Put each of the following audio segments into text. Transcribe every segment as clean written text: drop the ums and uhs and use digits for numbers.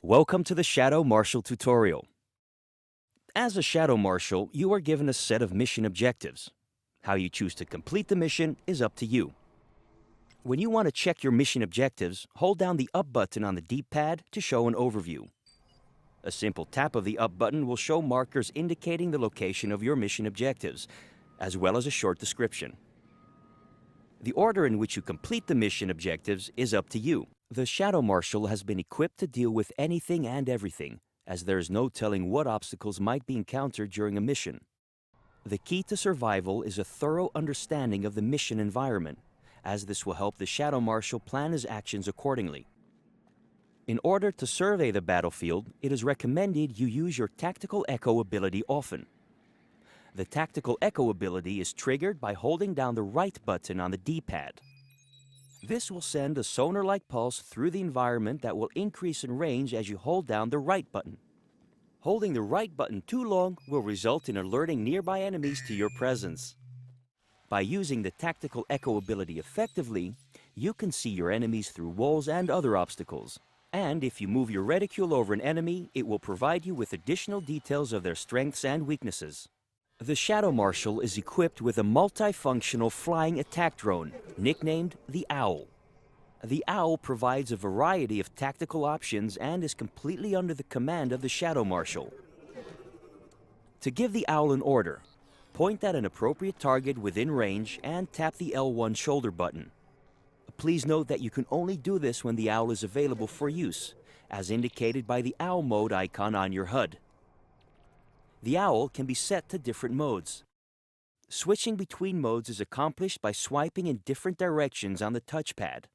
Welcome to the Shadow Marshal tutorial. As a Shadow Marshal, you are given a set of mission objectives. How you choose to complete the mission is up to you. When you want to check your mission objectives, hold down the up button on the D-pad to show an overview. A simple tap of the up button will show markers indicating the location of your mission objectives, as well as a short description. The order in which you complete the mission objectives is up to you. The Shadow Marshal has been equipped to deal with anything and everything, as there is no telling what obstacles might be encountered during a mission. The key to survival is a thorough understanding of the mission environment, as this will help the Shadow Marshal plan his actions accordingly. In order to survey the battlefield, it is recommended you use your Tactical Echo ability often. The Tactical Echo ability is triggered by holding down the right button on the D-pad. This will send a sonar-like pulse through the environment that will increase in range as you hold down the right button. Holding the right button too long will result in alerting nearby enemies to your presence. By using the Tactical Echo ability effectively, you can see your enemies through walls and other obstacles. And if you move your reticule over an enemy, it will provide you with additional details of their strengths and weaknesses. The Shadow Marshal is equipped with a multifunctional flying attack drone, nicknamed the Owl. The Owl provides a variety of tactical options and is completely under the command of the Shadow Marshal. To give the Owl an order, point at an appropriate target within range and tap the L1 shoulder button. Please note that you can only do this when the Owl is available for use, as indicated by the Owl mode icon on your HUD. The Owl can be set to different modes. Switching between modes is accomplished by swiping in different directions on the touchpad.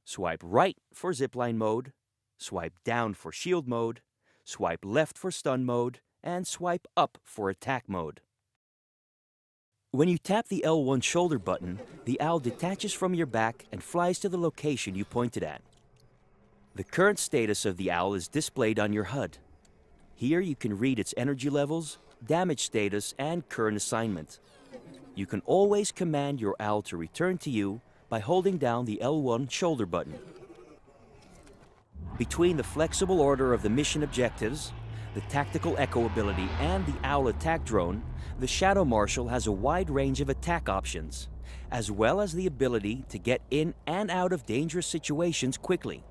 Swipe right for zipline mode, swipe down for shield mode, swipe left for stun mode, and swipe up for attack mode. When you tap the L1 shoulder button, the Owl detaches from your back and flies to the location you pointed at. The current status of the Owl is displayed on your HUD. Here you can read its energy levels, damage status, and current assignment. You can always command your Owl to return to you by holding down the L1 shoulder button. Between the flexible order of the mission objectives, the Tactical Echo ability, and the Owl attack drone, the Shadow Marshal has a wide range of attack options, as well as the ability to get in and out of dangerous situations quickly.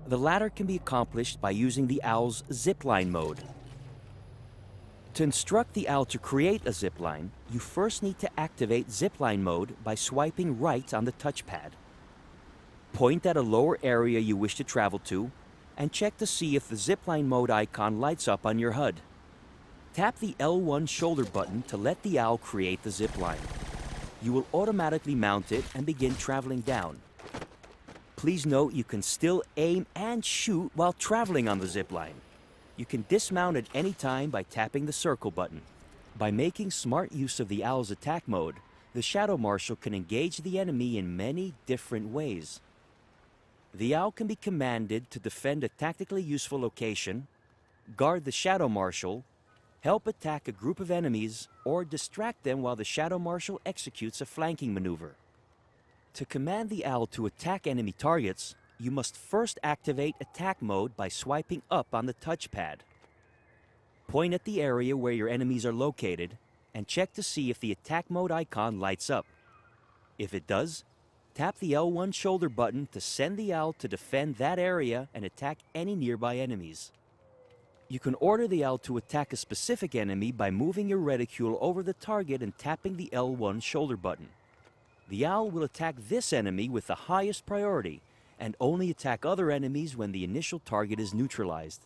The latter can be accomplished by using the Owl's zipline mode. To instruct the Owl to create a zipline, you first need to activate zipline mode by swiping right on the touchpad. Point at a lower area you wish to travel to, and check to see if the zipline mode icon lights up on your HUD. Tap the L1 shoulder button to let the Owl create the zipline. You will automatically mount it and begin traveling down. Please note you can still aim and shoot while traveling on the zipline. You can dismount at any time by tapping the circle button. By making smart use of the Owl's attack mode, the Shadow Marshal can engage the enemy in many different ways. The Owl can be commanded to defend a tactically useful location, guard the Shadow Marshal, help attack a group of enemies, or distract them while the Shadow Marshal executes a flanking maneuver. To command the Owl to attack enemy targets, you must first activate attack mode by swiping up on the touchpad. Point at the area where your enemies are located and check to see if the attack mode icon lights up. If it does, tap the L1 shoulder button to send the Owl to defend that area and attack any nearby enemies. You can order the Owl to attack a specific enemy by moving your reticule over the target and tapping the L1 shoulder button. The Owl will attack this enemy with the highest priority and only attack other enemies when the initial target is neutralized.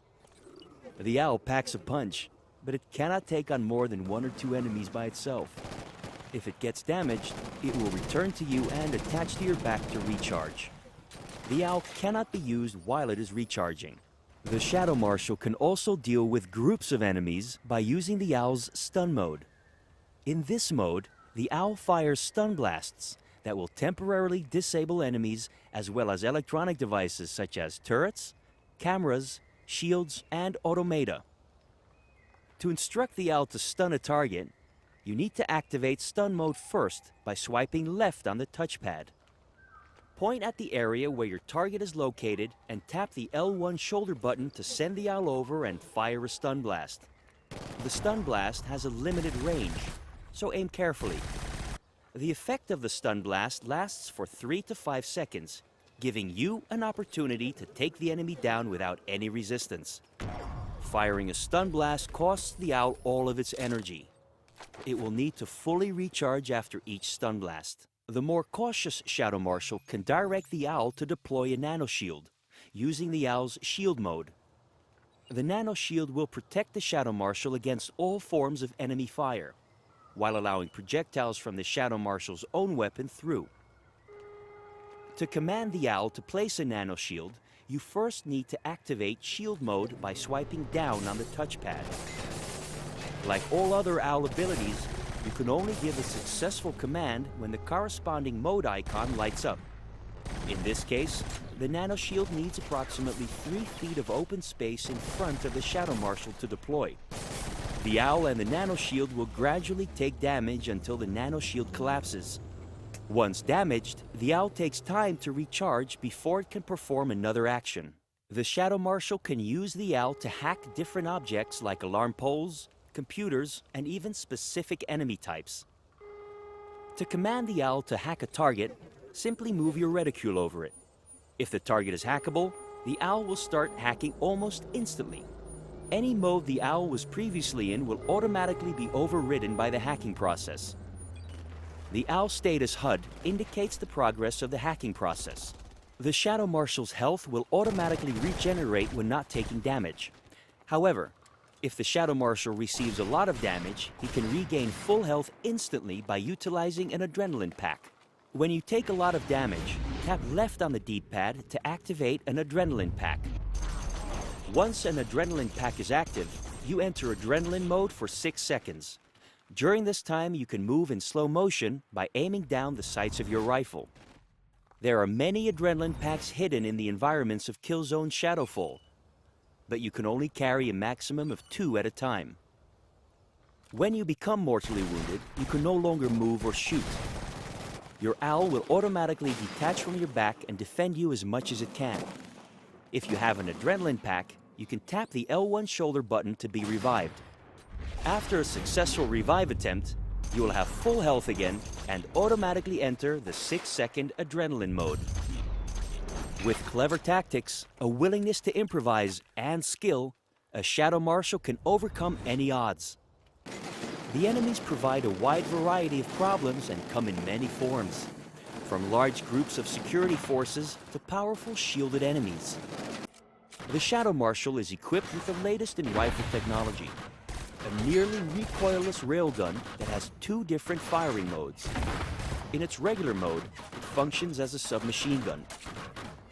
The Owl packs a punch, but it cannot take on more than 1 or 2 enemies by itself. If it gets damaged, it will return to you and attach to your back to recharge. The Owl cannot be used while it is recharging. The Shadow Marshal can also deal with groups of enemies by using the Owl's stun mode. In this mode, the Owl fires stun blasts that will temporarily disable enemies as well as electronic devices such as turrets, cameras, shields, and automata. To instruct the Owl to stun a target, you need to activate stun mode first by swiping left on the touchpad. Point at the area where your target is located and tap the L1 shoulder button to send the owl over and fire a stun blast. The stun blast has a limited range, so aim carefully. The effect of the stun blast lasts for 3 to 5 seconds, giving you an opportunity to take the enemy down without any resistance. Firing a stun blast costs the owl all of its energy. It will need to fully recharge after each stun blast. The more cautious Shadow Marshal can direct the owl to deploy a nano shield, using the owl's shield mode. The nano shield will protect the Shadow Marshal against all forms of enemy fire, while allowing projectiles from the Shadow Marshal's own weapon through. To command the owl to place a nano shield, you first need to activate shield mode by swiping down on the touchpad. Like all other owl abilities, you can only give a successful command when the corresponding mode icon lights up. In this case, the nano shield needs approximately 3 feet of open space in front of the Shadow Marshal to deploy. The owl and the nano shield will gradually take damage until the nano shield collapses. Once damaged, the owl takes time to recharge before it can perform another action. The Shadow Marshal can use the owl to hack different objects like alarm poles, computers, and even specific enemy types. To command the owl to hack a target, simply move your reticule over it. If the target is hackable, the owl will start hacking almost instantly. Any mode the owl was previously in will automatically be overridden by the hacking process. The owl status HUD indicates the progress of the hacking process. The Shadow Marshal's health will automatically regenerate when not taking damage. However, if the Shadow Marshal receives a lot of damage, he can regain full health instantly by utilizing an adrenaline pack. When you take a lot of damage, tap left on the D-pad to activate an adrenaline pack. Once an adrenaline pack is active, you enter adrenaline mode for 6 seconds. During this time, you can move in slow motion by aiming down the sights of your rifle. There are many adrenaline packs hidden in the environments of Killzone Shadow Fall, but you can only carry a maximum of 2 at a time. When you become mortally wounded, you can no longer move or shoot. Your owl will automatically detach from your back and defend you as much as it can. If you have an adrenaline pack, you can tap the L1 shoulder button to be revived. After a successful revive attempt, you will have full health again and automatically enter the 6-second adrenaline mode. With clever tactics, a willingness to improvise, and skill, a Shadow Marshal can overcome any odds. The enemies provide a wide variety of problems and come in many forms, from large groups of security forces to powerful shielded enemies. The Shadow Marshal is equipped with the latest in rifle technology, a nearly recoilless railgun that has 2 different firing modes. In its regular mode, it functions as a submachine gun.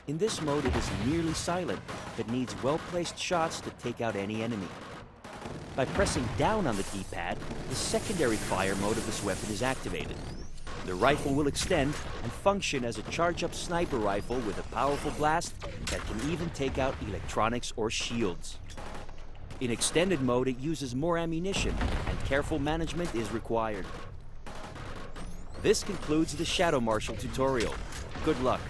In this mode, it is nearly silent, but needs well-placed shots to take out any enemy. By pressing down on the D-pad, the secondary fire mode of this weapon is activated. The rifle will extend and function as a charge-up sniper rifle with a powerful blast that can even take out electronics or shields. In extended mode, it uses more ammunition, and careful management is required. This concludes the Shadow Marshal tutorial. Good luck.